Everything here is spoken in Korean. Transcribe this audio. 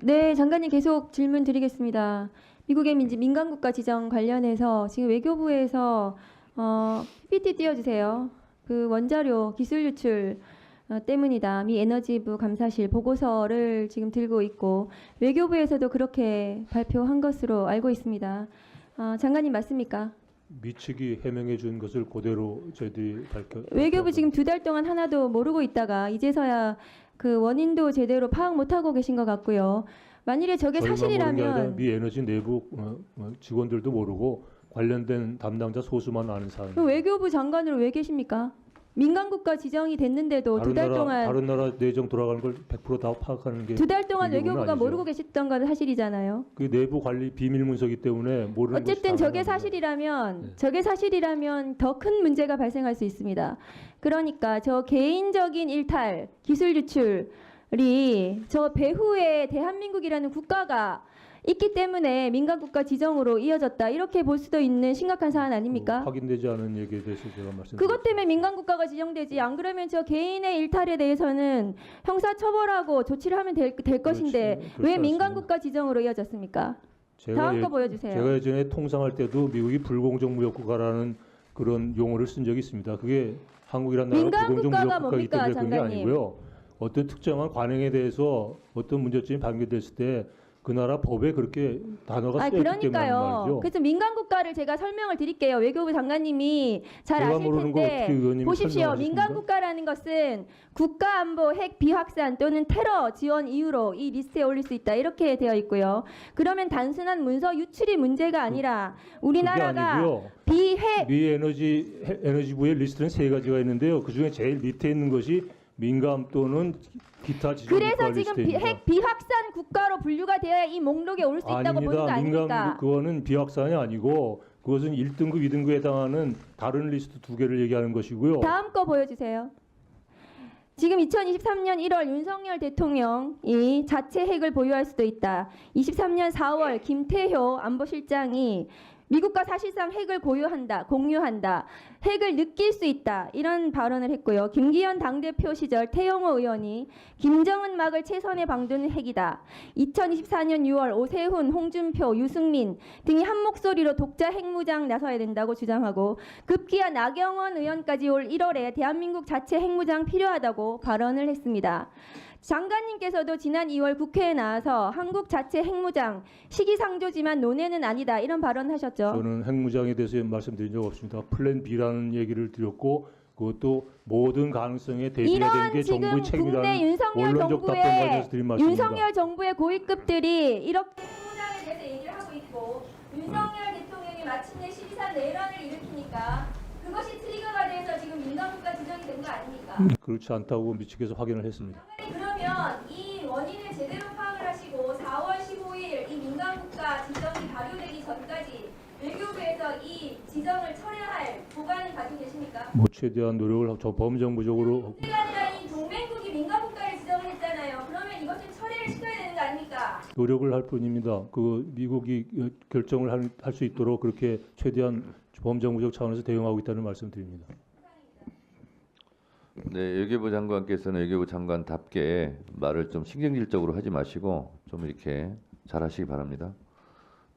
네, 장관님 계속 질문 드리겠습니다. 미국의 민간국가 지정 관련해서 지금 외교부에서 PPT 띄워주세요. 그 원자료 기술 유출 때문이다. 미 에너지부 감사실 보고서를 지금 들고 있고 외교부에서도 그렇게 발표한 것으로 알고 있습니다. 장관님 맞습니까? 미 측이 해명해 준 것을 그대로 저희들이 외교부 지금 2달 동안 하나도 모르고 있다가 이제서야 그 원인도 제대로 파악 못하고 계신 것 같고요. 만일에 저게 사실이라면 미 에너지 내부 직원들도 모르고 관련된 담당자 소수만 아는 사안입니다. 외교부 장관으로 왜 계십니까? 민간국가 지정이 됐는데도 2달 동안 다른 나라 내정 돌아가는 걸 100%다 파악하는 게 2달 동안 외교부는 외교부가 아니죠. 모르고 계셨던 건 사실이잖아요. 그 내부 관리 비밀 문서기 때문에 모르는 어쨌든 것이 저게 당연합니다. 사실이라면 네. 저게 사실이라면 더 큰 문제가 발생할 수 있습니다. 그러니까 저 개인적인 일탈, 기술 유출이 저 배후에 대한민국이라는 국가가 있기 때문에 민간국가 지정으로 이어졌다. 이렇게 볼 수도 있는 심각한 사안 아닙니까? 확인되지 않은 얘기에 대해서 제가 말씀드립니다. 그것 때문에 민간국가가 지정되지. 안 그러면 저 개인의 일탈에 대해서는 형사처벌하고 조치를 하면 될 것인데 그렇지 왜 않습니다. 민간국가 지정으로 이어졌습니까? 다음 거 보여주세요. 제가 예전에 통상할 때도 미국이 불공정 무역국가라는 그런 용어를 쓴 적이 있습니다. 그게 한국이라는 나라가 민간 불공정 국가가 무역국가이기 때문에 그런 게 장관님? 아니고요. 어떤 특정한 관행에 대해서 어떤 문제점이 발견됐을 때 그 나라 법에 그렇게 단어가 쓰여 있기 때문에 하는 그러니까요. 말이죠. 그래서 민간국가를 제가 설명을 드릴게요. 외교부 장관님이 잘 제가 아실 모르는 거 텐데 어떻게 의원님이 보십시오. 설명하겠습니까? 민간국가라는 것은 국가안보 핵 비확산 또는 테러 지원 이유로 이 리스트에 올릴 수 있다. 이렇게 되어 있고요. 그러면 단순한 문서 유출이 문제가 아니라 우리나라가 그게 아니고요. 비핵 미 에너지부의 리스트는 3가지가 있는데요. 그 중에 제일 밑에 있는 것이 민감 또는 기타 지정 국가 그래서 지금 리스트입니다. 핵 비확산 국가로 분류가 되어야 이 목록에 올 수 있다고 보는 거 아닙니까? 그거는 비확산이 아니고 그것은 1등급, 2등급에 해당하는 다른 리스트 2개를 얘기하는 것이고요. 다음 거 보여주세요. 지금 2023년 1월 윤석열 대통령이 자체 핵을 보유할 수도 있다. 23년 4월 김태효 안보실장이 미국과 사실상 핵을 공유한다. 핵을 느낄 수 있다. 이런 발언을 했고요. 김기현 당대표 시절 태영호 의원이 김정은 막을 최선의 방도는 핵이다. 2024년 6월 오세훈, 홍준표, 유승민 등이 한 목소리로 독자 핵무장 나서야 된다고 주장하고 급기야 나경원 의원까지 올 1월에 대한민국 자체 핵무장 필요하다고 발언을 했습니다. 장관님께서도 지난 2월 국회에 나와서 한국 자체 핵무장 시기상조지만 논의는 아니다 이런 발언하셨죠. 저는 핵무장에 대해서 말씀드린 적 없습니다. 플랜 B라는 얘기를 드렸고 그것도 모든 가능성에 대비해야 되는 게 지금 정부의 국내 책임이라는 원론적 답변 관련해서 드린 말씀입니다. 윤석열 정부의 고위급들이 이렇게 핵무장에 대해서 얘기를 하고 있고 윤석열 대통령이 마침내 12.3 내란을 일으키니까 그것이 트리거가 돼서 지금 민간국가 지정이 된 거 아닙니까? 그렇지 않다고 미측에서 확인을 했습니다. 그러면 이 원인을 제대로 파악을 하시고 4월 15일 이 민간국가 지정이 발효되기 전까지 외교부에서 이 지정을 철회할 보관을 가지고 계십니까? 최대한 노력을 범정부적으로 문제가 아니라 이 동맹국이 민간국가를 지정을 했잖아요. 그러면 이것을 철회를 시켜야 되는 거 아닙니까? 노력을 할 뿐입니다. 그 미국이 결정을 할 수 있도록 그렇게 최대한 범정부적 차원에서 대응하고 있다는 말씀드립니다. 네, 외교부 장관께서는 외교부 장관답게 말을 좀 신경질적으로 하지 마시고 좀 이렇게 잘하시기 바랍니다.